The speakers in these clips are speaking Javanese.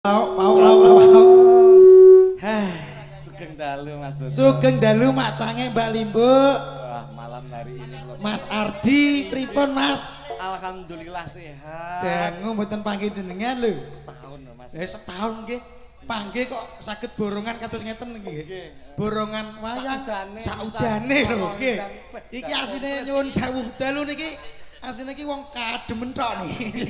Sugeng dalu Mas Dodo. Sugeng dalu macange Mbak Limbo. Wah, malam hari ini Mas Ardi, pripun Mas? Alhamdulillah sehat. Dangu mboten panggih jenengan lho. Setahun lho Mas. Setahun nggih. Panggih kok saged borongan kados ngeten nggih. Borongan wayang saudane lho nggih. Iki asine nyuwun sewu dalu niki. Asine iki wong kademen tok niki.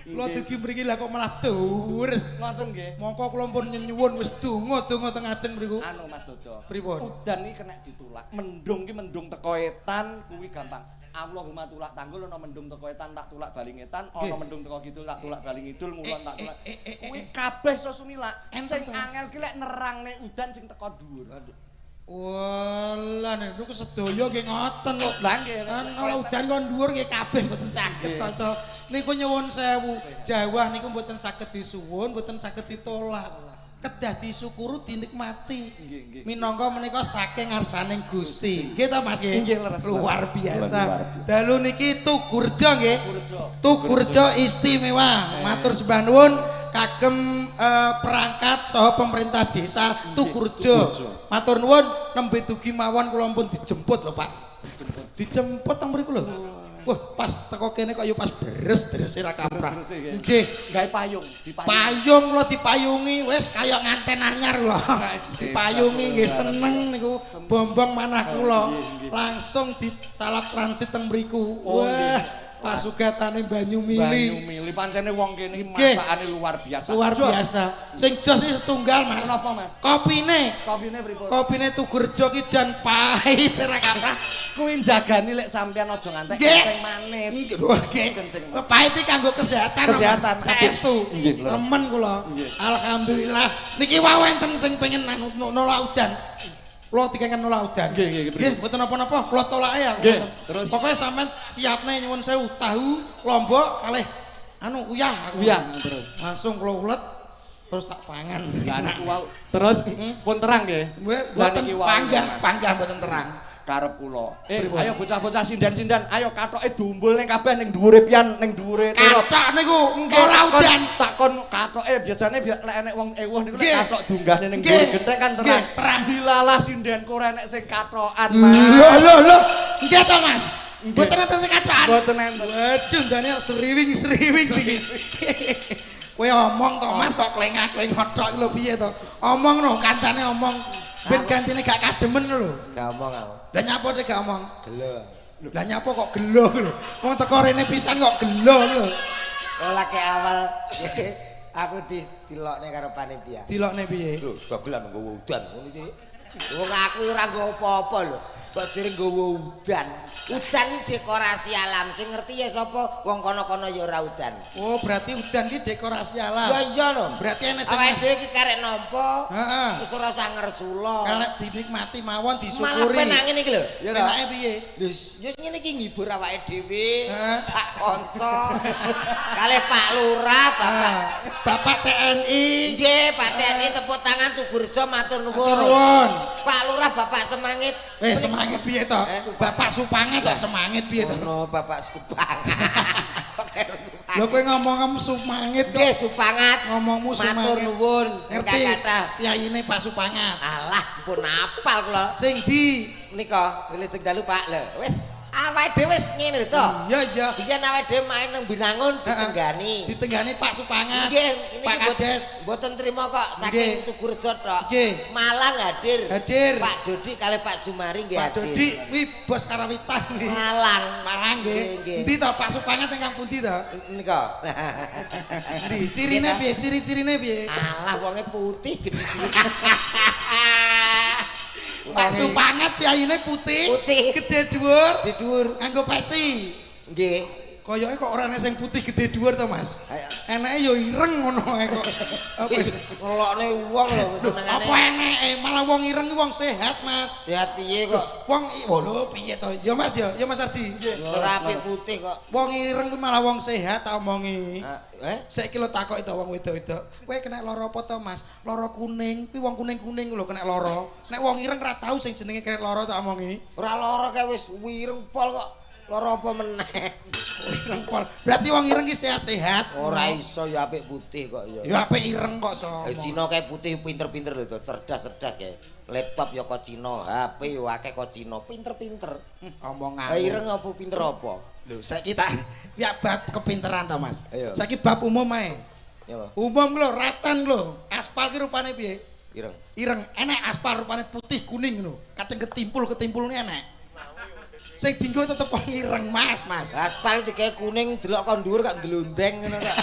Kula dugi mriki lah kok malah tures. Ngoten nggih. Mongko kula pun nyuwun wis donga-donga teng ajeng mriku. Anu Mas Dodo. Pripun? Udan iki kena ditulak. Mendung ki mendung teko etan kuwi gampang. Allahumma tulak tanggul ana mendung teko etan tak tulak baling etan, ana mendung teko kidul tak tulak baling idul, ngulon tak tulak. Kuwi kabeh iso sumilak. Sing angel ki lek nerangne udan sing teko dhuwur. Walah niku sedaya nggih ngoten kok. Lah nggih. Kalau udan kon dhuwur nggih kabeh mboten saged kok iso. Niku nyuwun sewu. Jawah niku mboten saged disuwun, mboten saged ditolak. Kedah disyukuru dinikmati. Minangka menika saking ngarsaning Gusti. Nggih ta Mas nggih? Luar biasa. Dalu niki Tugurjo nggih. Tugurjo istimewa. Matur sembah nuwun kagem perangkat saha pemerintah desa Tugurjo. Matur nuwun nembe dugi mawon kula pun dijemput lho Pak. Dijemput teng mriku lho. Wah, pas teko kene kok ya pas beres-beres ra kaprah. Nggih, gawe payung, payung kula dipayungi wis kaya nganten anyar kula. Dipayungi nggih seneng niku. Bombong manah kula langsung disalap transit teng mriku. Wah, pasugatane Banyumili. Banyumili pancene wong kene iki masakane luar biasa. Luar biasa. Sing jos iki setunggal Mas. Napa Mas? Kopine. Kopine pripun? Kopine Tugurjo ki jan pahit ra kaprah. Kuwi njagani lek sampean aja ngantek kencing manis. Nggih. Pahit iki kanggo kesehatan. Kesehatan saestu. Remen kula. Alhamdulillah. Niki wae enten sing pengen nolak udan. Kula dikengken nolak udan. Nggih, mboten napa-napa, kula tolake ya. Nggih. Terus pokoke sampean siapne nyuwun sewu tahu, lombok kalih anu uyah. Uyah terus. Langsung kula ulet terus tak pangan. Lah niku wau. Terus pun terang nggih. Mboten panggah mboten terang. Karep kula. Ayo bocah-bocah sindan-sindan, ayo katoke dumbul ning kabeh ning dhuwure pian, ning dhuwure terop. Katok niku ora udan. Takon katoke biasane lek enek wong ewuh niku lek katok dunggahne ning dhuwur genteng kan terang. Dilalah sindenku ora enek sing katokan, Mas. Lho. Nggih to, Mas. Mboten enten sing katokan. Mboten enten. Waduh, ndane seriwing-seriwing iki. Kowe omong to, Mas, kok klengak-klengok tok lho piye to? Omong no, kancane omong. Ben gantine gak kademen lho. Gak omong aku. Lah nyapa te gak omong? Gelo. Lah nyapa kok gelo lho. Wong teko rene pisan kok gelo lho. Ora ke awal aku dilokne karo panitia. Dilokne piye? Lho, dagelan nggowo udan ngono iki. Wong aku ora nggo apa-apa lho. Kok jere nggowo udan. Udan iki dekorasi alam. Sing ngerti ya sapa? Wong kono-kono ya ora udan. Oh, berarti udan iki dekorasi alam. Ya iya lho. Berarti enek sing awake dhewe iki karek nampa. Heeh. Wis ora usah ngersula. Kalek dinikmati mawon disyukuri. Malah penak ngene iki lho. Ya penake piye? Wis ngene iki ngibur awake dhewe. Sak kanca. Kalih Pak Lurah, Bapak TNI. Nggih, Pak TNI tepuk tangan Tugurjo matur nuwun. Pak Lurah, Bapak Semangit. Semangit piye to? Bapak Supanget kok semangit piye to? Ono Bapak Supanget. Lho kowe ngomong Sumangit kok. Nggih, Supangat. Ngomongmu Sumangit. Matur nuwun. Ngerti kathah piyayine Pak Supangat. Alah, pun apal kula. Sing di nika, wilih dalu Pak lho. Wis awake dhewe wis ngene lho to. Iya. Biyen awake dhewe main nang Binangun ditenggani. Ditenggani Pak Supangat. Nggih, Pak Kades. Mboten trima kok saking Tugurjo tok. Nggih. Malang hadir. Hadir. Pak Dodi kali Pak Jumari nggih hadir. Pak Dodi kuwi bos karawitan nggih. Malang nggih. Endi to Pak Supangat ingkang pundi to? Nika. Endi cirine piye? Ciri-cirine piye? Alah wonge putih gede. Pak Supangat piyayine putih, gede dhuwur, nganggo peci. Nggih. Koyoke kok ora ana sing putih gede dhuwur to, Mas? Eneke ya ireng ngono ae kok. Apa ngelokne wong lho senengane. Apa eneke? Malah wong ireng ki wong sehat, Mas. Sehat piye kok? Wong lho piye to? Ya Mas ya, ya Mas Ardi. Ora apik putih kok. Wong ireng ki malah wong sehat ta omongi. Saiki lho takoki to wong wedok-wedok. Kowe kena lara apa to, Mas? Lara kuning. Kuwi wong kuning-kuning lho kena lara. Nek wong ireng ora tau sing jenenge kena lara ta omongi. Ora lara kae wis wireng pol kok. Lara apa meneh? Ireng pol. Berarti wong ireng ki sehat-sehat. Ora iso ya apik putih kok ya. Ya apik ireng kok so. Cina kae putih pinter-pinter lho, cerdas-cerdas kae. Laptop ya kok Cina, HP yo akeh kok Cina, pinter-pinter. Omong Ireng apa pinter apa? Lho, saiki tak ya bab kepinteran to, Mas. Ayo. Saiki bab umum ae. Ya, Pak. Umum lho, ratan lho. Aspal ki rupane piye? Ireng. Ireng, enek aspal rupane putih kuning ngono. Kadang ketimpul ini enek. Sing dienggo tetep kok ireng, Mas. Aspal dikae kuning delok kon dhuwur kok ndelondeng ngono kok.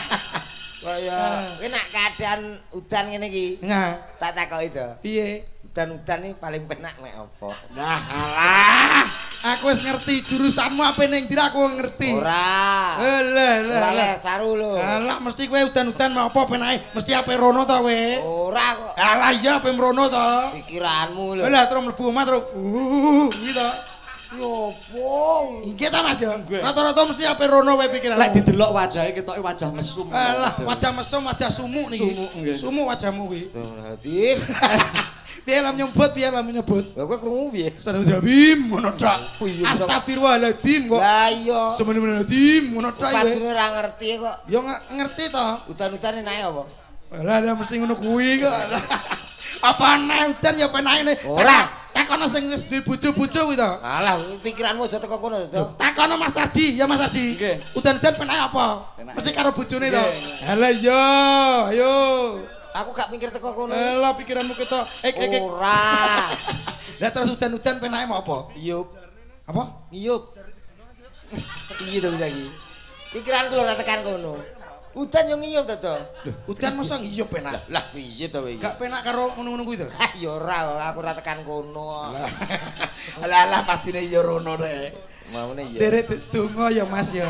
Kaya enak keadaan udan ngene iki. Nah, Tak takoki to. piye? Udan-udan iki paling penak mek apa? Nah, alah. Aku wis ngerti jurusanmu apa ning ndi aku ngerti. Ora. Lah. Saru lho. Alah mesti kowe udan-udan mau apa penake? Mesti ape rono to kowe? Ora kok. Alah iya ape mrono to. Pikiranmu lho. Lah terus mlebu omah terus gitu. Yopo? Inggih ta Mas yo. Rata-rata mesti ape rono kowe pikiran. Lek didelok wajahe ketoke wajah mesum. Alah wajah mesum, wajah sumuk niki. Sumuk, nggih. Sumuk wajahmu kuwi. Astagfirullahaladzim. Piye lam nyebut? Lah kowe krungu piye? Astagfirullahaladzim ngono tok. Astagfirullahaladzim kok. Lah iya. Semene-menehadzim ngono tok ya. Padune ora ngerti kok. Yo ngerti to. Udan-udan enake apa? Lah mesti ngono kuwi kok. Apa aneh udan ya penake ne. Ora. Takono sing wis duwe bojo-bojo kuwi to. Alah, pikiranmu aja teko kono to. Takono Mas Ardi, ya Mas Ardi. Nggih. Udan-udan penake apa? Penake. Mesti karo bojone to. Nggih. Halah iya, ayo. Aku gak mikir teko kono. Lah pikiranmu ketok. Ora. Lah terus udan-udan penake mau apa? Ngiyup. Apa? Ngiyup. Iya to lagi. Pikiranku lho ora tekan kono. Udan yo ngiyup to to. Lho, udan masa ngiyup penak. Lah piye to kowe iki? Gak penak karo ngono-ngono kuwi to. Ah ya ora, aku ora tekan kono. Alah pastine ya rono rek. Maune ya. Derek donga ya Mas ya.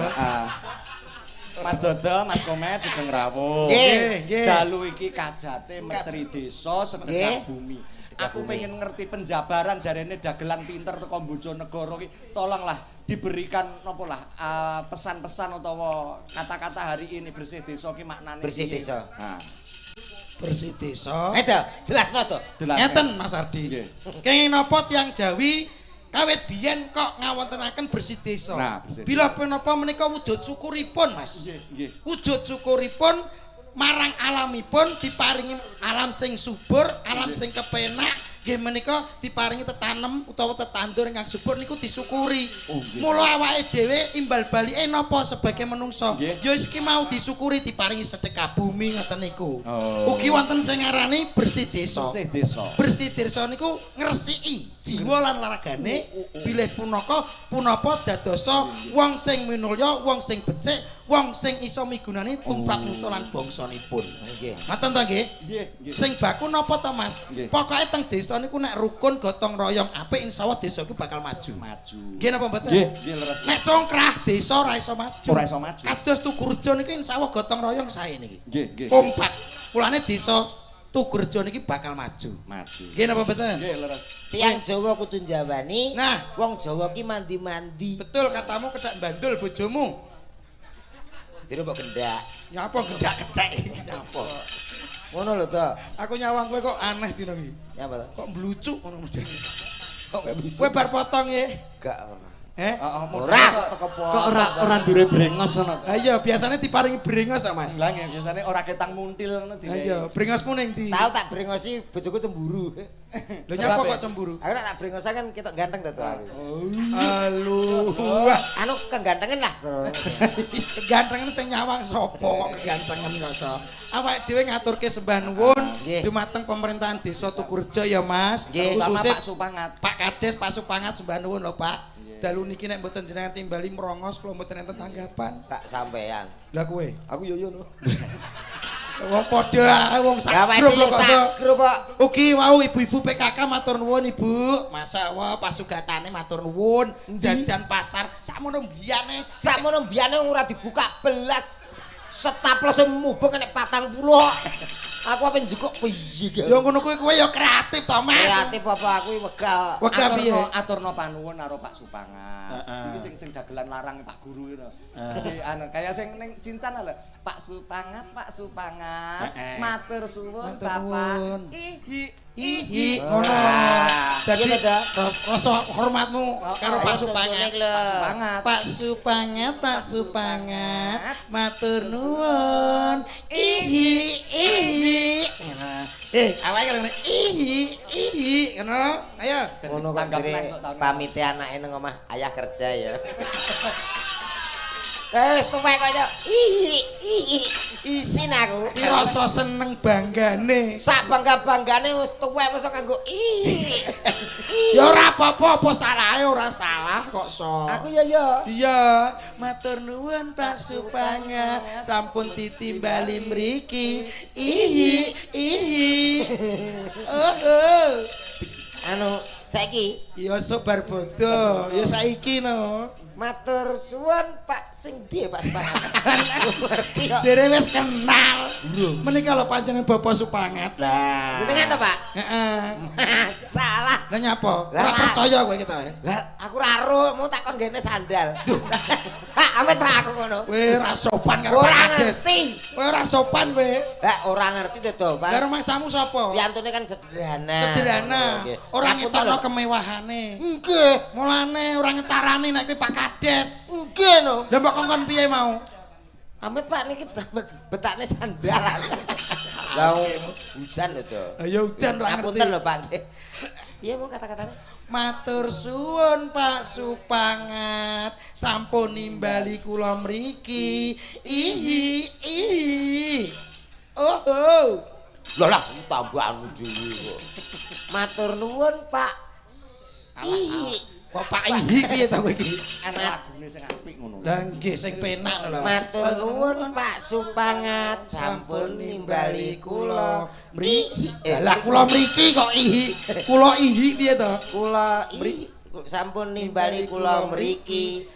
Mas Dodo, Mas Komet Sugeng Rawuh. Nggih. Dalu iki kajate Menteri Desa Sedekah Nggih. Bumi. Aku pengen ngerti penjabaran jarene dagelan pinter teko Bojonegoro iki. Tolonglah diberikan napa lah pesan-pesan utawa kata-kata hari ini bersih desa ki maknane Bersih piye? desa. Nah, Bersih desa. Ayo jelasno to. Ngeten Mas Ardi. Nggih. Kenging napa tiyang Jawi kawit biyen kok ngawontenaken bersih desa. Nah, bersih Bila menapa menika wujud syukuripun Mas. nggih. Wujud syukuripun marang alamipun diparingi alam sing subur, alam sing kepenak, nggih menika diparingi tetanem utawa tetandur ingkang subur niku disyukuri. Mula awake dhewe imbal balike napa sebagai menungsa. Ya iki mau disyukuri diparingi sedekah bumi ngoten niku. Ugi wonten sing ngarani bersih desa. Bersih desa. Bersih desa niku ngresiki jiwa lan laragane bilih punapa dadosa wong sing minulya, wong sing becik, wong sing iso migunani tumrap nusa lan bangsanipun. Nggih. Ngoten to nggih? Nggih. Sing baku napa to Mas? Nggih. Pokoke teng desa niku nek rukun gotong royong apik insyaallah desa iku bakal maju. Nggih napa mboten? Nggih, leres. Nek congkrah desa ora iso maju. Ora iso maju. Kados Tugurejo niki insyaallah gotong royong sae niki. Nggih. Kompak. Mulane desa Tugurejo niki bakal maju. Nggih napa mboten? Nggih, leres. Tiang Jawa kudu njawani. Nah, Wong Jawa ki mandi-mandi. betul katamu kedak bandul bojomu. Jero mbok gendak. Ya apa gedak-gedek iki apa? Ngono lho to. Aku nyawang kowe kok aneh dina iki. Ya apa to? Kok mblucuk ngono mesti. Kok gak bisa? Kowe bar potong ya. Gak ono. Ora kok ora ndure brengos ngono. Ha iya biasanya diparingi brengos ya Mas. Lah nggih, biasane ora ketang muntil ngono Ha iya, brengosmu ning ndi? Tahu tak brengosi bojoku cemburu. Lho nyapa kok cemburu? Aku tak brengosa kan ketok ganteng to aku. Aluh. Anu kegantengan lah. Kegantengan sing nyawang sapa kok kegantengan kok so. Awake dhewe ngaturke sembah nuwun Nggih. dumateng pemerintahan Desa Tugurejo ya Mas. Nggih, sama Khususnya Pak Supangat. Pak Kades, Pak Supangat sembah nuwun lho Pak. Dalu niki nek mboten jenengan timbali merongos kula mboten enten tanggapan. Tak sampean. Lah kowe, Aku yo no. wong padha ae wong sak Ya wis grup lho kok so. grup kok. Ugi wau ibu-ibu PKK matur nuwun Ibu. Masa wa pasugatane matur nuwun jajan pasar sakmono mbiyane. Sakmono mbiyane ora dibuka belas. Staples mubeng nek 40. Aku apa njukuk piye ki? Ya ngono kuwi kowe ya kreatif to Mas. Kreatif apa aku wegah. Wegah piye? Aturno panuwun karo Pak Supangat. Iki sing dagelan larang Pak Guru ngono. Jadi kaya sing ning Cincan lho. Pak Supangat, matur suwun Matur Bapak. nuwun. Ih, Ihi ngono. Dadi rasa hormatmu karo Pak Supangat. Pak Supangat, Pak Supangat, matur nuwun. Ihi. Awake karo ihi ngono. Ayo. Ngono kok jere pamite anake nang omah ayah kerja ya. Wis tuwek kaya isin aku. Rasa seneng banggane. Sak bangga-banggane wis tuwek wis kanggo Ya ora apa-apa, apa salahe ora salah kok so. Aku ya. Iya, matur nuwun Pak Supangat, sampun ditimbali mriki. Ihi. Oh. Anu saiki Ya sok bar bodo, ya saiki no. matur suwun Pak sing ndi Pak Supangat. Jere wis kenal. Menika lho panjenengan Bapak Supangat. Lah. Jenengan to, Pak? Heeh. Salah. Lah nyapa? Ora percaya kowe kita. Lah aku ora ro, mau takon gene sandal. Hak amit ra aku ngono. Kowe ora sopan karo Ora Pak Kades. ngerti. Kowe ora sopan kowe. Lah ora ngerti to, Pak. Lah rumahmu sapa? Piantune kan sederhana. Sederhana. Nggih. Ora Ngapunten ngetokno lho. kemewahane. Nggih. Mulane ora ngetarani nek kowe Pak Kades. Nggih no. Lah mbok kongkon piye mau? Amit Pak niki betakne sandal. Lah hujan lho to. Ayo hujan ra ngerti. Ngapunten lho Pak nggih. Iya mau kata-katane. Matur suwun Pak Supangat, sampun nimbali kula mriki. Ihi. Oh. Lah tambahanmu dhewe kok. Matur nuwun Pak. Kok Pak Ihi piye ta kowe iki? Lagune sing apik ngono. Lah nggih sing penak lho. Matur nuwun Pak Supangat sampun nimbali kula mriki. Lah kula mriki kok Ihi. Kula Ihi piye to? Kula sampun nimbali kula mriki.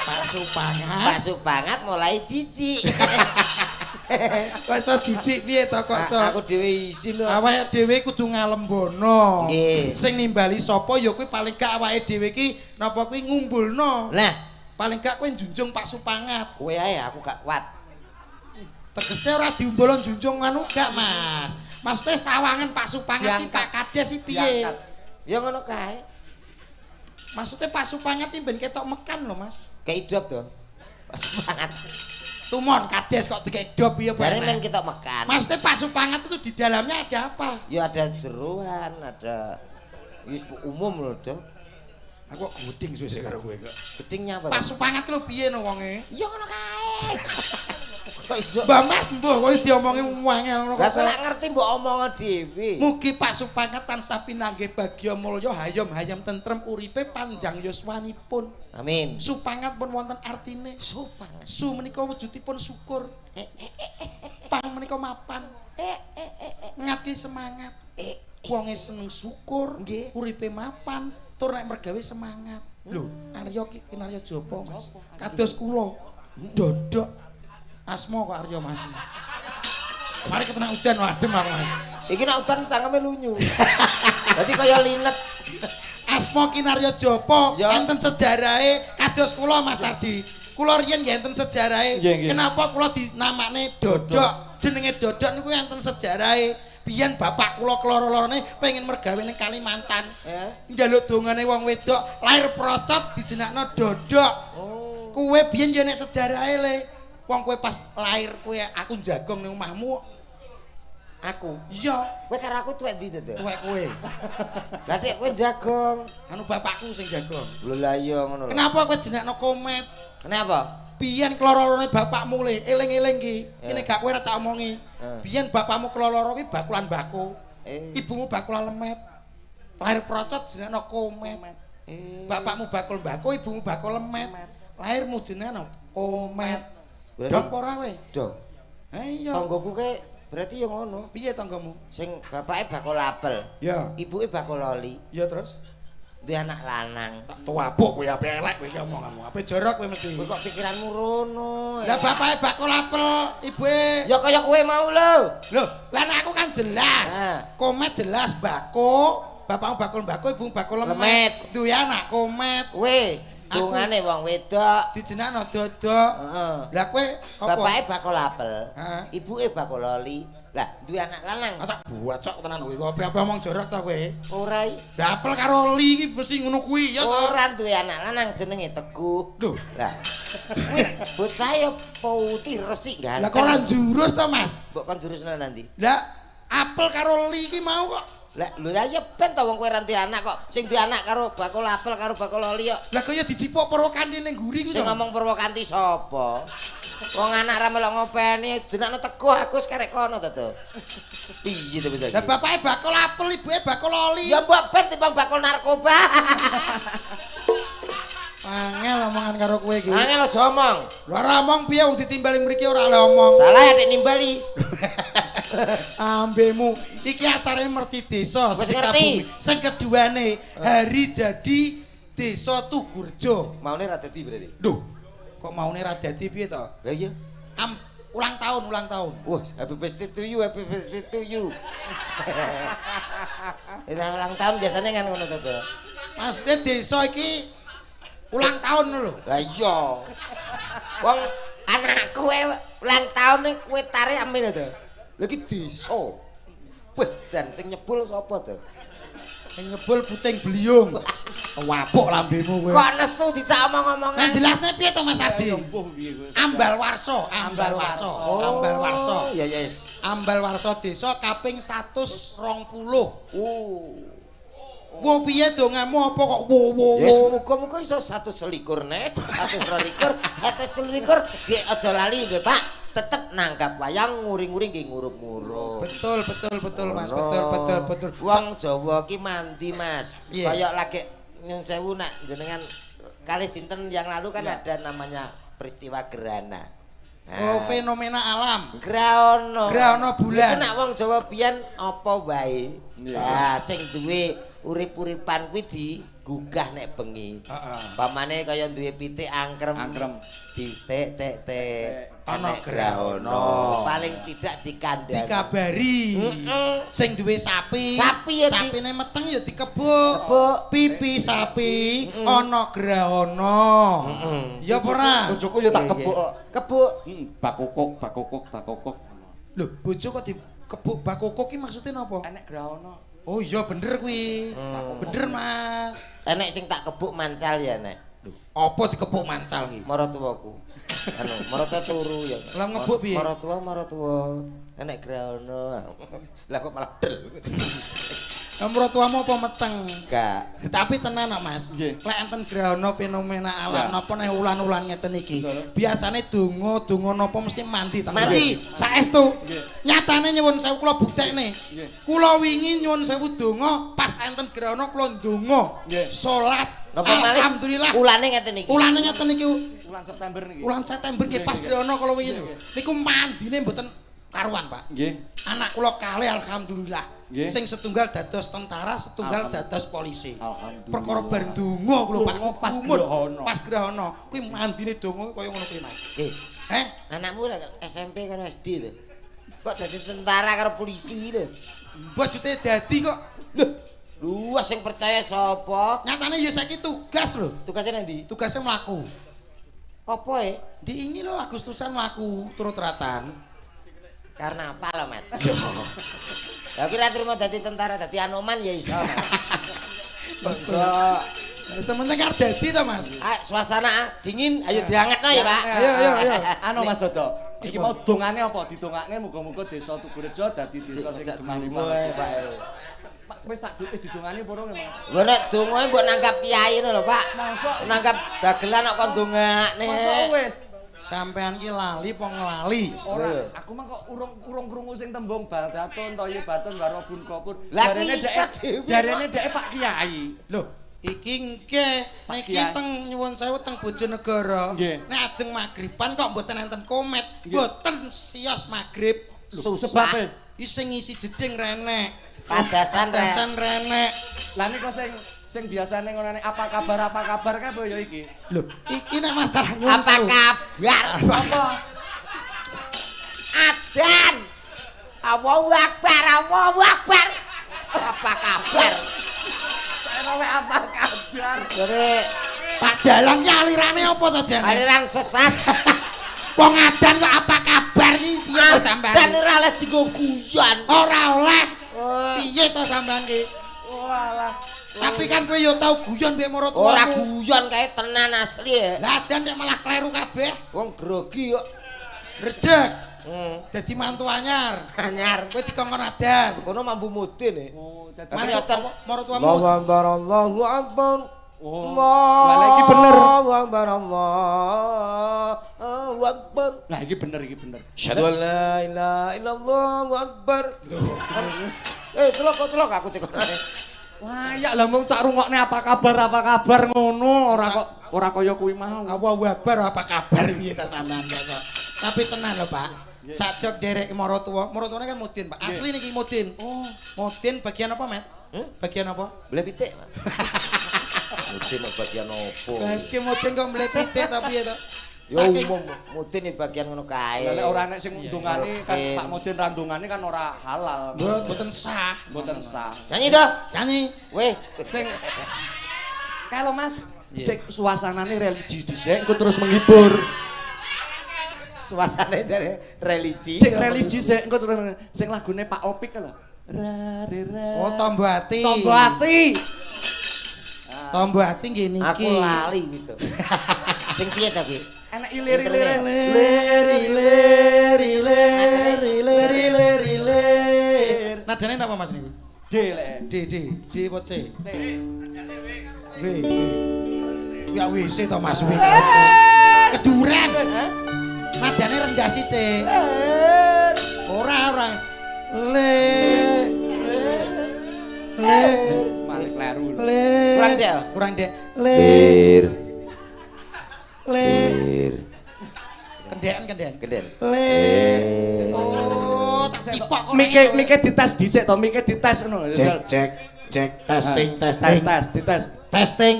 Pak Supangat. Pak Supangat mulai jijik. Kok iso jijik piye to kok iso? Aku dhewe isin lho. Awake dhewe kudu ngalembono. Nggih. Sing nimbali sapa ya kuwi paling gak awake dhewe iki napa kuwi ngumbulno. Nah, Paling gak kowe njunjung Pak Supangat. kowe ae aku gak kuat. Tegese ora diumbulon njunjung anu gak, Mas. Maksudnya sawangan Pak Supangat iki Pak Kades iki piye? Ya ngono kae. Maksudnya Pak Supangat iki ben ketok mekan lho, Mas. Keidop to. Pak Supangat. Tumon Kades kok dikedop piye Jare men bareng. kita makan. Maksudnya Pak Supangat itu di dalamnya ada apa? Ya ada jeroan, ada wis umum lho, to. Aku kok guding suwe karo kowe kok. Gedingnya apa? Pak Supangat lho piye no wonge? Ya ngono kae. Kok iso? Mbah Mas mbuh kowe diomongi wangel ngono Lah kok. ora ngerti mbok omongo dhewe. Mugi Pak Supangat tansah pinanggih bagya mulya hayam-hayam tentrem uripe panjang yuswanipun. Amin. Supangat pun wonten artine. Supangat. Su menika wujudipun syukur. Pang menika mapan. Ngati semangat. Wonge seneng syukur, Nggih. uripe mapan, tur nek mergawe semangat. Lho, Arya ki kinarya jaba, Mas. Kados kula. Dodok. Asma kok Arya, Mas. Mari ketemu udan adem aku, Mas. Iki nek udan cangkeme lunyu. Dadi kaya linet. Asma Kinarya Japa Ya. enten sejarahe kados kula Mas Ardi. Kula riyen nggih enten sejarahe. Nggih, nggih. Kenapa kula dinamakne Dodok? Jenenge Dodok niku enten sejarahe. Biyen bapak kula keloro-lorone pengen mergawe ning Kalimantan. Njaluk dongane wong wedok, lair procot dijenakno Dodok. Oh. Kuwe biyen yo nek sejarahe le. Wong kowe pas lair kowe aku jagong ning omahmu. Aku. Iya, Kowe karo aku tuwek ndi to? tuwek kowe. Lah dek kowe jagong. Anu bapakku sing jagong. Lho lah iya ngono lho. Kenapa kowe jenakno Komet? Kenapa? Biyen keloro-lorone bapakmu le, eling-eling ki. Kene gak kowe ora tak omongi. Biyen bapakmu keloro ki bakulan bako. Ibumu bakulan lemet. Lahir procot jenengno Komet. Bapakmu bakul bako, ibumu bakul lemet. Lahirmu jenengno Komet. Dong apa ora we? Dong. Ha iya. Tanggoku ke berarti ya ngono. Piye tanggamu? Sing bapake bakul apel, Ya. ibuke bakul loli. Ya terus Duwe anak lanang. tak tuwapuk kowe ape elek kowe iki omonganmu. Ape jorok kowe mesti. Kowe kok pikiranmu rono. Lah bapake bakul apel, ibuke Ya kaya kowe mau lho. Loh, lah nek aku kan jelas. Nah. Komet jelas bako, bapakmu bakul bako, ibumu bakul lemet. Lemet. Duwe anak Komet. Kowe Aku- dongane wong wedok. Dijenakno Dodok. Heeh. Lah kowe apa? Bapake bakul apel, Heeh. ibuke bakul loli. Lah, duwe anak lanang. Tak bocok tenan kowe. Apa omong jorok ta kowe? Ora iki. Lah apel karo li iki mesti ngono kuwi ya ta. Ora duwe anak lanang jenenge Teguh. Lho, Lah. Kuwi bocah ya putih resik kan. lah kok ora jurus to, Mas? Mbok kon jurusna nanti. Lah apel karo li iki mau kok. Lah lho lah ya ben ta wong kowe ra duwe anak kok. Sing duwe anak karo bakul apel karo bakul oli kok. Lah kaya dijipuk Purwakanti ning guri ku Sing to. ngomong Purwakanti sapa? Wong anak ra melok ngopeni jenenge Teguh aku karek kono to. Piye to bisa. Lah bapake bakul apel, ibuke bakul oli. Ya mbok ben timbang bakul narkoba. Angel omongan karo kowe iki. Angel aja omong. Lha ora omong piye wong ditimbali mriki ora oleh omong. Salah ya nek nimbali. Ambemu iki acarane merti desa Wis sing ngerti. kabumi. Sing keduane hari jadi desa Tugurjo. Maune ra dadi berarti. Duh, kok maune ra dadi piye to? Lah iya. Ulang tahun. Wah, happy birthday to you, happy birthday to you. Itu ulang tahun biasanya kan ngono to. Maksudnya desa iki ulang tahun lho. Lah iya. Wong anakku ulang tahun ning kowe tarik amin to. Lha iki desa. Wah, dan sing nyebul sapa to? Sing nyebul puting beliung. Wapuk lambemu kowe. Kok nesu dicak omong-omongan. Nah jelasne piye to Mas Adi? Empuh piye kowe. Ambal warso. Ambal warso. Ya yes. Ambal warso desa kaping 120. Oh. Wo piye dongamu apa kok wo. Yes, muga-muga iso 121 nek, 122, 123. Nggih aja lali nggih, Pak. Tetep nanggap wayang nguri-nguri nggih ngurup-ngurup. Betul Mas, betul. Wong Jawa ki mandi, Mas. Iya. Kayak lagi nyun sewu nak jenengan kali dinten yang lalu kan ada namanya peristiwa gerhana. Oh, fenomena alam. Grahana bulan. Iku nak wong Jawa biyen apa wae. Lah sing duwe urip-uripan kuwi digugah nek bengi. Heeh. Pamane kaya duwe pitik angkrem. Ditek ana grahana. Paling tidak dikandani. Dikabari. Sing duwe sapi. Sapi ya sapine meteng ya dikebuk. Pipi sapi ana grahana. Ya apa ora? Bojoku ya tak kebuk kok. Kebuk. Bakokok. Lho, bojo kok dikebuk bakokok ki maksudnya napa? Enek graono. Oh iya bener kuwi. Bener Mas. Enek sing tak kebuk mancal ya nek. Apa dikebuk mancal ki? Maratuwaku. Anu, maratuwa turu ya. Lah ngebuk piye? Maratuwa. Enek grahana. Lah kok malah del. Nomor tuamu apa meteng? Enggak. Tapi tenan kok Mas. Nggih. Lek enten grahana fenomena alam Ya. napa nek ulan-ulan ngeten iki. Betul. Biasane donga napa mesti mandi tenan. Mandi. Saestu. Nggih. Nyatane nyuwun sewu kula buktekne. Nggih. Kula wingi nyuwun sewu donga pas enten grahana kula ndonga. Nggih. Salat. Napa malih? Alhamdulillah. Ulane ngeten iki. Ulane ngeten iki. Bulan September niki. Ulan September nggih pas grahana kula wingi lho. Niku mandine mboten karuan, Pak. Nggih. Anak kula kalih alhamdulillah. Nggih. Sing setunggal dados tentara, setunggal dados polisi. Alhamdulillah. Perkara bar ndonga kula Pak. Ndonga pas Gumun. grahana. Pas grahana. Kuwi mandine donga kaya ngono kuwi, Mas. Anakmu lah SMP karo SD lho. Kok dadi tentara karo polisi lho. Bojute dadi kok. Lu sing percaya sapa? Nyatane ya saiki tugas lho. Tugasnya ndi? Tugasnya mlaku. Apa Di ini lho Agustusan mlaku turut ratan. Karena apa lo Mas? Ya kira terima dadi tentara dadi Anoman ya iso. Masa sementing arep dadi to, Mas. Suasana dingin, ayo diangetno ya, Pak. Ayo. Anu Mas Dodo, iki mau dongane apa? Didongakne muga-muga desa Tugurejo dadi desa sing gemah-gemah. Pak. Pak wis didongani apa ora memang? Lho nek dongae mbok nangkap kiai ngono lho, Pak. Masa Nangkap dagelan kok kon dongakne. masa wis Sampean ki lali apa nglali? ora, aku mah kok urung krungu sing tembung Baldatun Toye Batun Waro Bun Kopur. Lah kuwi iso dhewe. Jarene dhek Pak Kiai. Loh, iki nggih niki Kiai. teng nyuwun sewu teng Bojonegoro. Nggih. Nek ajeng magriban kok mboten enten komet, Nggih. mboten sios magrib. Susah. Sebabe. Sing ngisi jeding renek. Padasan renek. Lah niku sing biasane ngonane apa kabar kae apa ya iki? Lho, iki nek masalah nyuwun Apa sewu. kabar? Apa? Adan. Allahu Akbar, Allahu Akbar. Apa kabar? Saya apa kabar? Jadi Pak Dalang ki alirane apa to, Jan? aliran sesat. Wong adan kok apa kabar iki? Piye to sampean? Dan ora oleh dienggo guyon. Ora oleh. Piye to sampean iki? Walah. Tapi kan kowe yo tau guyon mbek maratuwamu. Ora guyon kae tenan asli ya. Lah adan nek malah kleru kabeh. Wong grogi kok. Redeg. Dadi mantu anyar. Anyar. Kowe dikongkon adan. Kono mambu mudin e. Oh, Tapi ngoten maratuwamu. Allahu akbar. Oh. Lah iki bener. Allahu akbar. Allahu akbar. Nah, iki bener. Asyhadu an la ilaha illallah wa akbar. Telok aku tekonane. Wah, ya lah mung tak rungokne apa kabar ngono, ora kaya kuwi mau. Allahu akbar apa kabar piye ta sampean kok. Tapi tenang lho, Pak. Sajok derek maratuwa. Maratuwane kan mudin, Pak. Asli niki mudin. Oh, mudin bagian apa, Met? Bagian apa? Boleh pitik, Pak. Mudin bagian opo? Bagian mudin kok mleh pitik tapi ya to. Ya umum mudin bagian ngono kae. Lah ora nek sing ndungani kan Pak Mudin ra ndungani kan ora halal. Mboten sah. Mboten sah. Nyanyi to? Nyanyi. Weh, Sing kalau Mas, sing suasanane religi dhisik engko terus menghibur. suasana dari religi. Sing religi sik engko terus sing lagune Pak Opik lho. Ra re ra. Oh, Tombo Ati. Tombo Ati. Tombo Ati nggih niki. Aku lali gitu. Sing piye ta kuwi? Enak ilir-ilir. Lir. Nadane napa Mas niku? D lek. D apa C? C. W. Ya WC to Mas W. Keduren. Nadane rendah sithik. Ora. Le. Malik kleru. Kurang dek. Lir. Kendean. Oh, tak cipok kok. Mike dites dhisik to, mike dites ngono. Cek testing. Dites. Testing.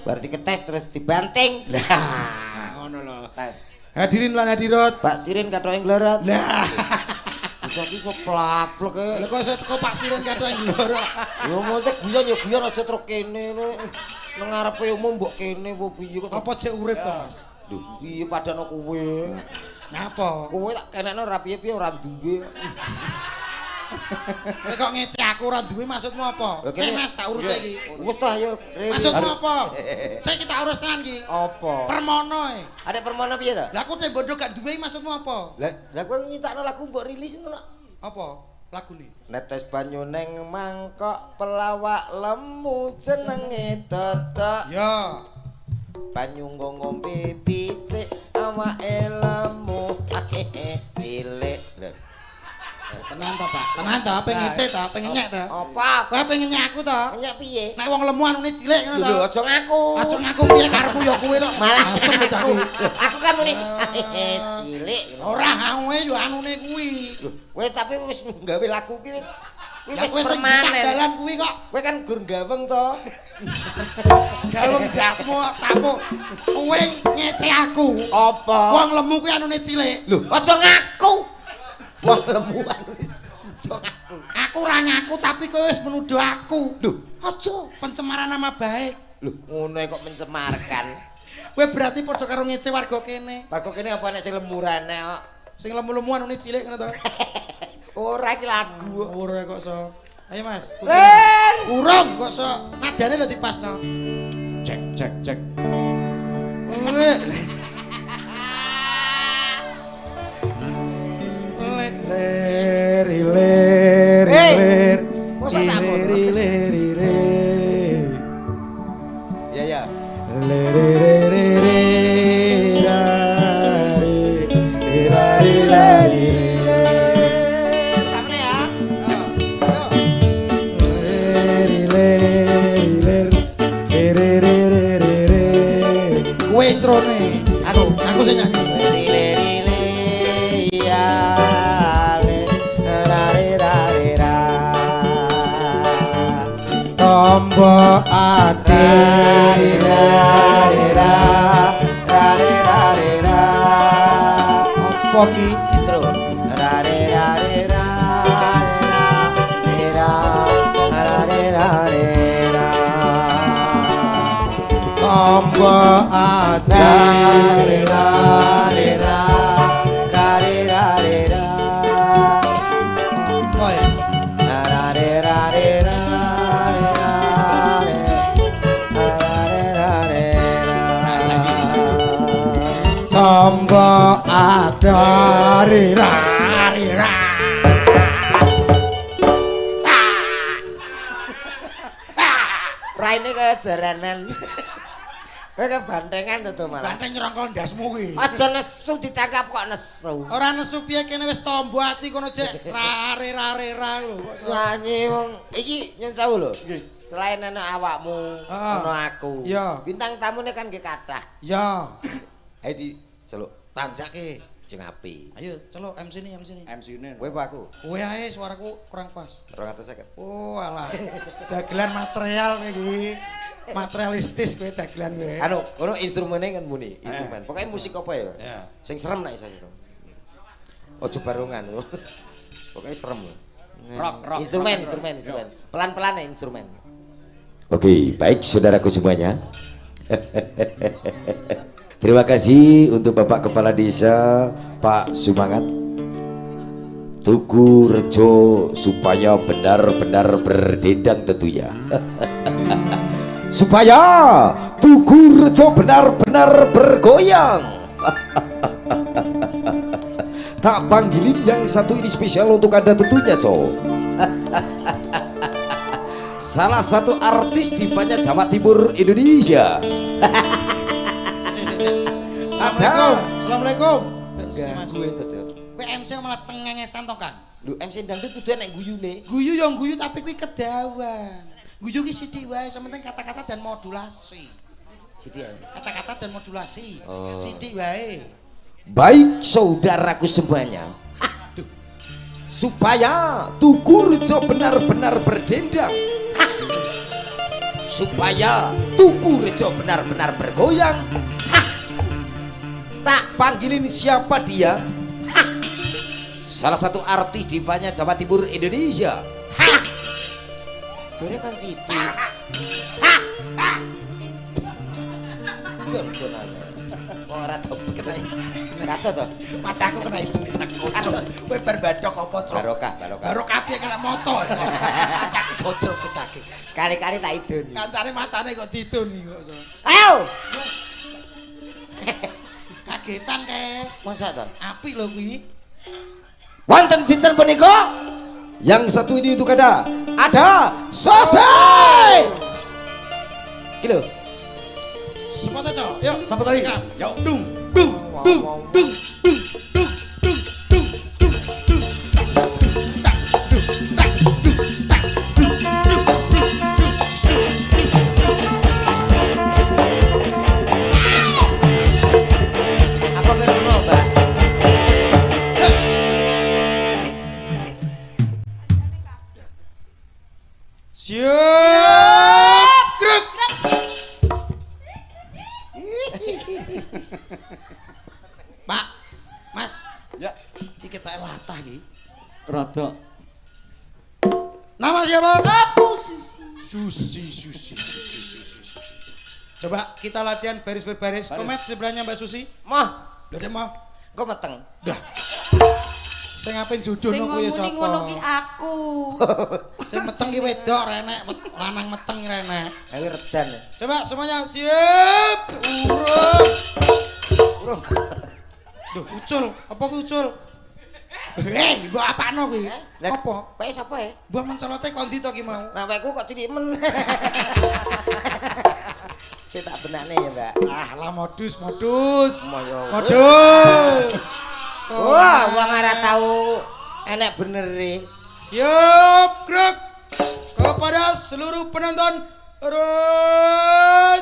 Berarti ketes terus dibanting. Lah, ngono lho. Tes. Hadirin lan hadirat. Pak Sirin katoke nglorot. Lah, Bisa iki kok plak-plek e. lha kok iso teko Pak Sirin katoke nglorot. Yo mosok guyon aja truk kene nang ngarepe umum mbok kene apa piye kok. Apa cek urip to, Mas? Duh, piye padano kowe? Ngapa? Kowe tak kenekno ora piye-piye ora duwe. Kowe kok ngece aku ora duwe maksudmu apa? Sik Mas tak urus iki. Wis toh ayo. Maksudmu apa? Sik kita urus tenan iki. Apa? Permono e. Ada permono piye to? Lah aku teh bodoh gak duwe maksudmu apa? Lah kowe nyitakno lagu mbok rilis ngono. Apa? Lagune. Netes banyu neng mangkok pelawak lemu jenenge totok. Ya. Banyu ngombe pitik awake lemu pilik. Tenang to, Pak. Tenang to, pengen ngece to, pengen nyek to. Apa? Kowe pengen nyek aku to? Nyek piye? Nek wong lemu anune cilik ngono to. Lho aja ngaku. Aja ngaku piye karepmu ya kowe to. Malah Asem aku. Aku kan muni cilik. Ora anune yo anune kuwi. Kowe tapi wis gawe lagu ki wis Kowe sing tak dalan kuwi kok. Kowe kan gur gaweng to. Gaweng dasmu tamu. Kowe ngece aku. Apa? Wong lemu kuwi anune cilik. Lho, aja ngaku. Wong lemu anune. Aja ngaku. Aku ora ngaku tapi kowe wis menuduh aku. Lho, aja Pencemaran nama baik. Lho, ngono kok mencemarkan. Kowe berarti padha karo ngece warga kene. Warga kene apa nek sing lemurane kok. Sing lemu-lemu anune cilik ngono to. Ora iki lagu. Ora kok so. Ayo Mas. Len. Urung kok so. Nadane lho dipasno. Cek. Ler. Masa sampun? Ya. Samne ya. Kowe introne. Aku sing nyanyi. Tombo ati apa ki Intro. tombo ati tombok ada rira rira. Raine kaya jaranan. Kowe kebantengan to malah. Banteng nyerongkol ndasmu kuwi. Aja nesu ditangkap kok nesu. Ora nesu piye kene wis tombo ati kono jek rare rare ra lho. Nyanyi wong iki nyun sewu lho. Selain ana awakmu, ana aku. Iya. Bintang tamune kan nggih kathah. Ya. Ayo diceluk Tanjake. sing apik. Ayo celuk MC ni MC ni. MC-ne. Kowe apa aku? Kowe ae suaraku kurang pas. 250. Oh alah. Dagelan material kowe iki. Materialistis kowe dagelan kowe. Anu, kono instrumene kan muni, instrumen. Pokoknya musik apa ya? Ya. Sing serem nek iso. Ojo barongan. Pokoknya serem. Rock. Instrumen. Pelan-pelan ya instrumen. Oke, baik saudaraku semuanya. Terima kasih untuk Bapak Kepala Desa Pak Sumangat. Tugu Rejo supaya benar-benar berdendang tentunya. Supaya Tugu Rejo benar-benar bergoyang. Tak panggilin yang satu ini spesial untuk Anda tentunya, Cok. Salah satu artis divanya Jawa Timur Indonesia. Assalamualaikum. Enggak, gue tuh. Kowe MC malah cengengesan to kan? Lu MC dangdut kudu nek guyune. Guyu yang guyu tapi kuwi kedawan. Guyu ki sithik wae, sementing kata-kata dan modulasi. Sithik ae. Kata-kata dan modulasi. Oh. Sithik wae. Baik saudaraku semuanya. Supaya Tugu Rejo benar-benar berdendang. Supaya Tugu Rejo benar-benar bergoyang. Tak panggilin siapa dia. Salah satu artis divanya Jawa Timur Indonesia. Soalnya kan Siti. Wong ora tau kena kata to. Mataku kena puncak kocok. Kowe berbadok apa, Cok? Barokah. Barokah piye kena moto. Cak kocok kecake. Kali-kali tak idun. Kancane matane kok dituni kok. Ayo. Kagetan kae. Masa to? Apik lho kuwi. Wonten sinten punika? Yang satu ini untuk ada Sosai. Kilo. Sepatu Cok. Yuk, Sampai tadi. keras. Yuk. Dung dung dung dung dung dung dung dung dung dung tak dung tak dung tak dung Apa benar, Mbak? siap krek. Pak, Mas, Ya, iki kita latah iki. rada. Nama siapa? Aku Susi. Susi. Coba kita latihan baris berbaris. Komet sebelahnya Mbak Susi. Mah, Udah deh mau. kok meteng. Dah. Saya ngapain jodoh Sing no kuwi ngomong ngono ki sapa? aku. Sing meteng ki wedok renek, lanang meteng ki renek. Ayo redan. Coba semuanya siap. Urung. Urung. Duh, ucul. Apa kuwi ucul? Mbok apano kuwi? Apa? Pak sapa ya? Mbok mencolote kondi to ki mau. Nah, wekku kok cilik men. Saya tak benakne ya, Mbak. Lah modus. Modus. Wah, wong ora tau enek bener e. Siap, gerak. Kepada seluruh penonton, gerak.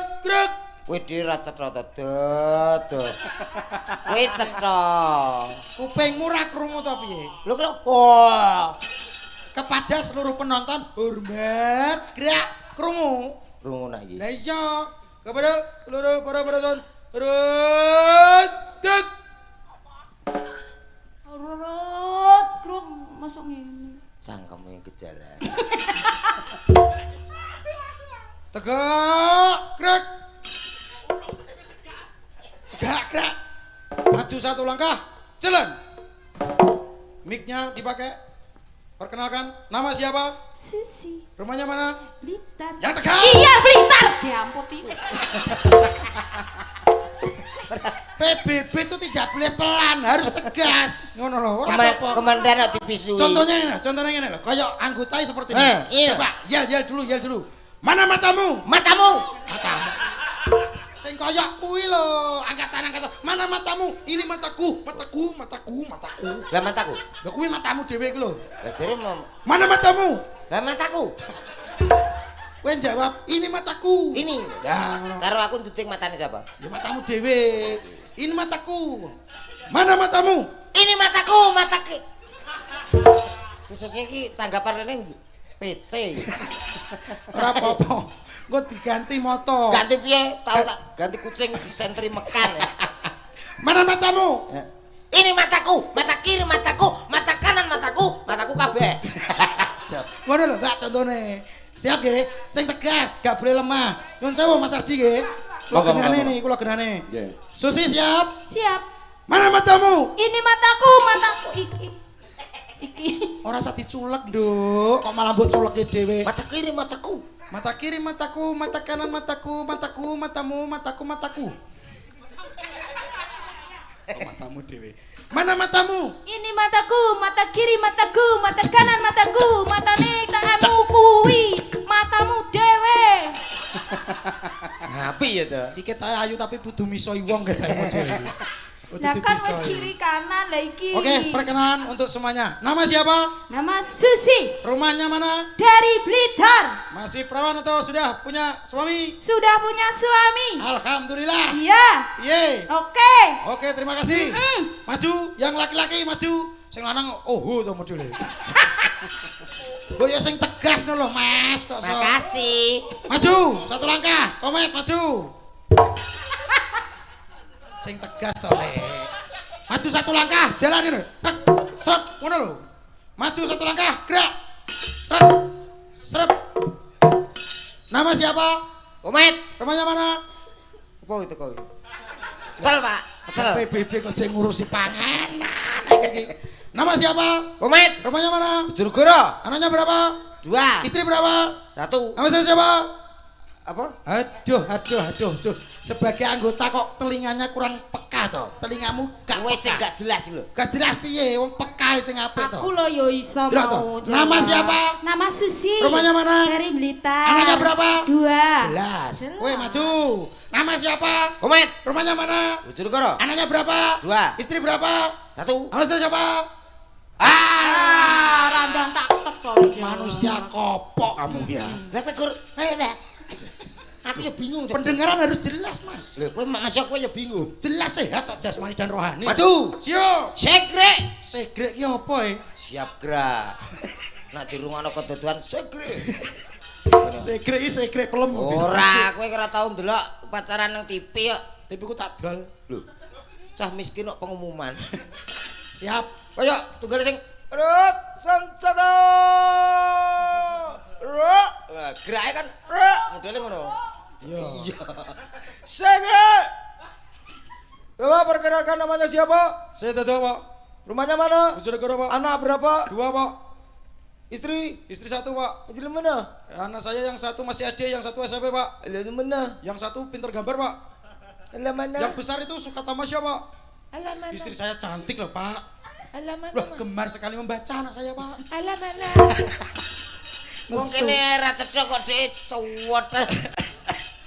Kowe dhewe ra cetha to, Dot. Kowe cetha. Kupingmu ra krungu to piye? Lho kok wah. Kepada seluruh penonton, hormat, gerak, krungu. Rungu nak iki. Lah iya, kepada seluruh para penonton, gerak. Rot, kruk masuk ngene. Cangkemmu gejala. Tegak, gerak. Gerak. Maju satu langkah, jalan. Mic-nya dipakai. Perkenalkan, nama siapa? Susi. Rumahnya mana? Blitar. Yang tegak. Iya, Blitar. Diampun iki. PBB itu tidak boleh pelan, harus tegas. Ngono lho, ora apa-apa. Kementerian dipisui. Contohnya ngene lho, kayak anggota seperti ini. Iya. Coba yel dulu. Mana matamu? Matamu. Sing kaya kuwi lho, angkatan. Mana matamu? Ini mataku. Lah mataku. Lho kuwi matamu dhewe iku lho. Lah jare Mana matamu? lah mataku. Kowe jawab, ini mataku. Ini. Ya, ngono. Karo aku nduting matane siapa? Ya matamu dhewe. Ini mataku. Mana matamu? Ini mataku, matake. Khususnya iki tanggapan rene PC. Ora apa-apa. Engko diganti moto. Ganti piye? Tahu tak ganti kucing di sentri Mekan. Mana matamu? Ini mataku, mata kiri mataku, mata kanan mataku kabeh. Ngono lho, Mbak contone. Siap nggih? Sing tegas, gak boleh lemah. Nyun sewu Mas Ardi nggih. Kula genane nih, kula genane. Nggih. Susi siap? Siap. Mana matamu? Ini mataku iki. Ora usah diculek, Nduk. Kok malah mbok culeke dhewe. Mata kiri mataku. Mata kiri mataku, mata kanan mataku, matamu, mataku. Oh, matamu dhewe. Mana matamu? Ini mataku, mata kiri mataku, mata kanan mataku, matane tamu kuwi, matamu dhewe. Ngapi ya to? Iki ta ayu tapi kudu misoi wong ketemu dhewe. Lah kan wis kiri kanan lah iki. Oke, perkenalan untuk semuanya. Nama siapa? Nama Susi Rumahnya mana? dari Blitar. Masih perawan atau sudah punya suami? Sudah punya suami. Alhamdulillah. Iya. Ye. Oke. Oke, terima kasih. Maju, yang laki-laki maju. Sing lanang to modele. Kok ya sing tegas lho, Mas. Kok Makasih. Maju, satu langkah. Komet maju. Sing tegas to, Le. Maju satu langkah, jalan ini. Tek, srep, ngono lho. Maju satu langkah, gerak. Tek, srep. Nama siapa? Komet. Rumahnya mana? Apa itu kau? Kesel Pak, kesel. PBB kok jeng ngurusi panganan iki. Nama siapa? Komet. Rumahnya mana? Bojonegoro. Anaknya berapa? 2. Istri berapa? 1. Nama siapa? Apa? Aduh. Sebagai anggota kok telinganya kurang peka toh. Telingamu gak Wes sing peka. gak jelas lho. Gak jelas piye wong peka sing apik toh. Aku lo yo iso Gerak, mau. toh. jawab. Nama siapa? Nama Susi. Rumahnya mana? Dari Blitar. Anaknya berapa? 2. Jelas. Kowe maju. Nama siapa? Komet. Rumahnya mana? Bojonegoro. Anaknya berapa? 2. Istri berapa? 1. Nama istri siapa? Randang tak teko. Manusia kopok kamu ya. Lah pekur. Ayo Pak. Aku ya bingung. Pendengaran harus jelas, Mas. Lho, kowe masih aku ya bingung. Jelas sehat tok jasmani dan rohani. Maju. Siap. Segrek. Segrek ki apa e? Siap gerak. Nak dirungokno keduduan segrek. Segrek iki segrek pelem. Ora, kowe ora tau ndelok pacaran nang TV kok. Tapi ku tak dol. Lho. Cah miskin kok pengumuman. Siap. Kaya tunggal sing rut sancada. Rut. Nah, gerake kan rut modele ngono. Iya. Segrek. Coba perkenalkan namanya siapa? Saya Dodo, Pak. Rumahnya mana? Bojonegoro, Pak. Anak berapa? 2, Pak. Istri? Istri 1, Pak. Istri mana? Anak saya yang satu masih SD, yang satu SMP, Pak. Lalu mana? Yang satu pinter gambar, Pak. Alah mana? Yang besar itu suka tamasya, Pak. Alah mana? Istri saya cantik loh, Pak. Alah mana? Wah, gemar sekali membaca anak saya, Pak. Alah mana? Mungkin era cedok kok dhek cuwet.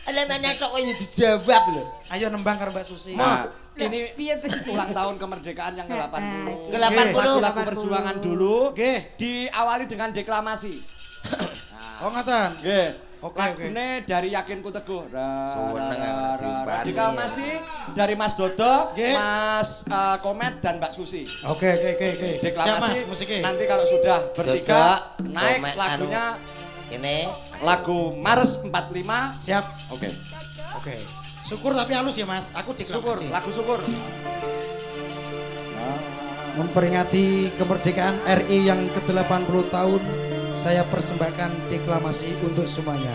Alah mana tok kok dijawab lho. Ayo nembang karo Mbak Susi. Nah, ini Piye to? ulang tahun kemerdekaan yang ke-80. Ke-80. Lagu-lagu perjuangan dulu Nggih. diawali dengan deklamasi. Oh, ngaten. Nggih. Oke. Lagune dari Yakinku Teguh. Seneng aku diumpani. Deklamasi dari Mas Dodo, Nggih. Mas Komet dan Mbak Susi. Oke. Siap, Deklamasi Mas, musiknya. nanti kalau sudah bertiga Dodo, naik Komet, lagunya Ini lagu Mars 45. Siap. Oke. Oke. Syukur tapi halus ya, Mas. Aku Syukur, deklamasi. lagu syukur. Memperingati kemerdekaan RI yang ke-80 tahun, saya persembahkan deklamasi untuk semuanya.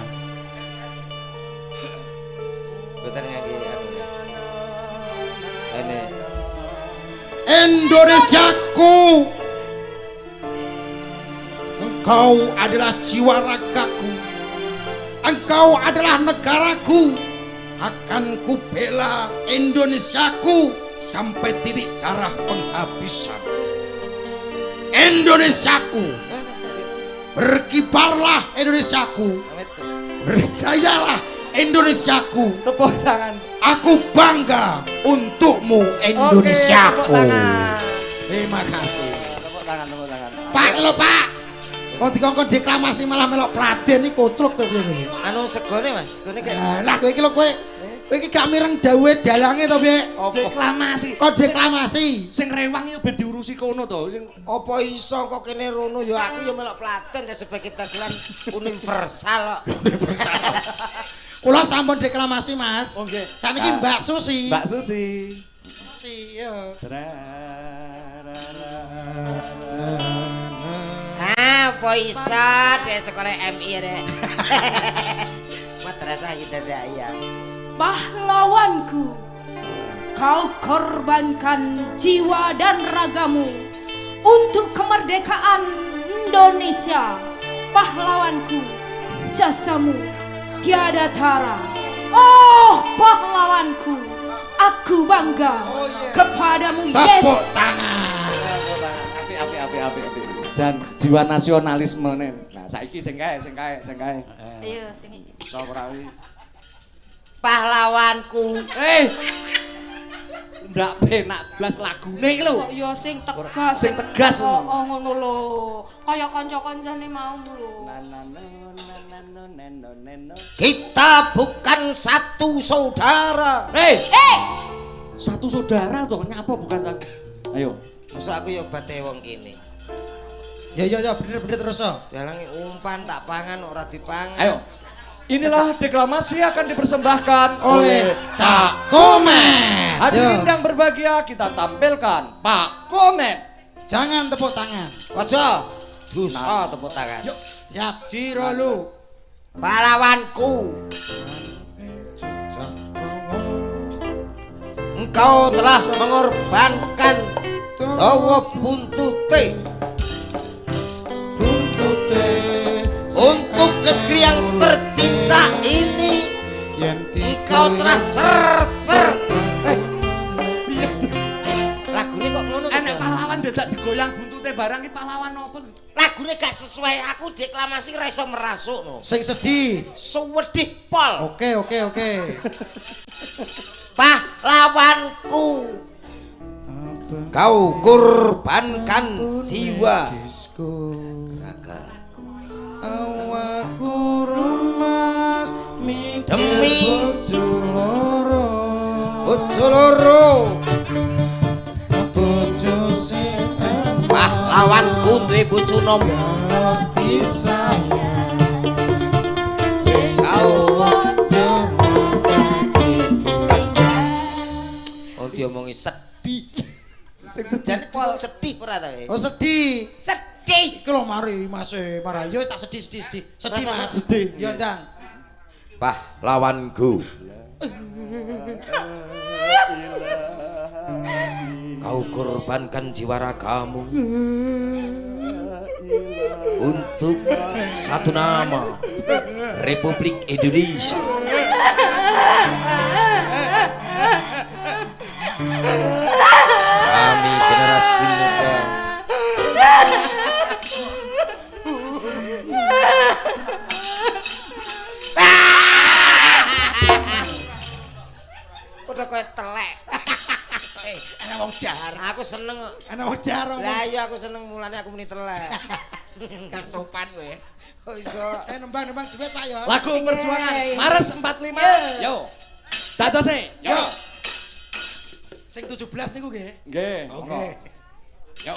Betul ngaki ini. Indonesiaku, engkau adalah jiwa ragaku, engkau adalah negaraku, akan kubela Indonesiaku sampai titik darah penghabisan. Indonesiaku, berkibarlah Indonesiaku, berjayalah Indonesiaku. Tepuk tangan. Aku bangga untukmu Indonesiaku. Oke, tepuk tangan. Terima kasih. Tepuk tangan, tepuk tangan. Pak lo Pak. Kok dikongkon deklamasi malah melok Pladen iki kocruk to piye. Anu segone Mas, segone kayak Lah kowe iki lho kowe iki gak mireng dawuhe dalange to piye? Deklamasi. Kok deklamasi? Sing rewang yo ben diurusi kono to, sing apa iso kok kene rono ya aku ya melok Platen ya sebagai tagline universal kok. Kula sampun deklamasi Mas. Oh nggih. Saniki Mbak Susi. Mbak Susi. Susi yo. Apa iso dek sekolah MI dek. Madrasah Hidayah. Pahlawanku, kau korbankan jiwa dan ragamu untuk kemerdekaan Indonesia. Pahlawanku, jasamu tiada tara. Oh pahlawanku, aku bangga kepadamu. Yes. Tepuk tangan. Api. Jan jiwa nasionalisme nih. Nah, saiki sing kae. Ayo sing iki. Iso ora wi. Pahlawanku. Ndak penak blas lagune iki lho. Kok ya sing tegas. Sing tegas Oh ngono lho. Kaya kanca-kancane mau lho. Kita bukan satu saudara. Satu saudara toh nyapa bukan satu. Ayo. Masa aku ya bate wong kene. Ya bener terus so. Dalange umpan tak pangan ora dipangan. Ayo. Inilah deklamasi akan dipersembahkan Oleh Cak Komen. hadirin yang berbahagia, kita tampilkan Pak Komen. Jangan tepuk tangan. Aja dosa tepuk tangan. Yuk, siap Jiro lu. Pahlawanku. Engkau telah mengorbankan dawa buntute untuk negeri yang tercinta ini. Engkau telah ser. Lagune kok ngono to? Enek pahlawan dadak digoyang buntute barang iki pahlawan apa? Lagune gak sesuai, aku deklamasi ra iso merasukno. Sing sedih. Suwedih pol. Oke. Pahlawanku. Kau korbankan jiwa raga awakku rumas demi bojo loro. bojo sing Pahlawanku duwe bojo nom. Kau diomongi sedih. Jadi pol sedih ora ta kowe? Oh sedih. Sedih. Iki lho mari Mas marah. Yo tak sedih. Sedih Mas. Sedih. Yo ndang. Pahlawanku. Kau korbankan jiwa ragamu untuk satu nama Republik Indonesia. Kami generasi muda udah kowe telek. Ana wong jar. Aku seneng. Ana wong jar. Lah iya aku seneng mulane aku muni telek. Kan sopan kowe. Kok iso? Nembang duit Pak yo. Lagu perjuangan Maret 45. Yo. Dadose. Yo. Sing 17 niku nggih. Nggih. Oke. Yo.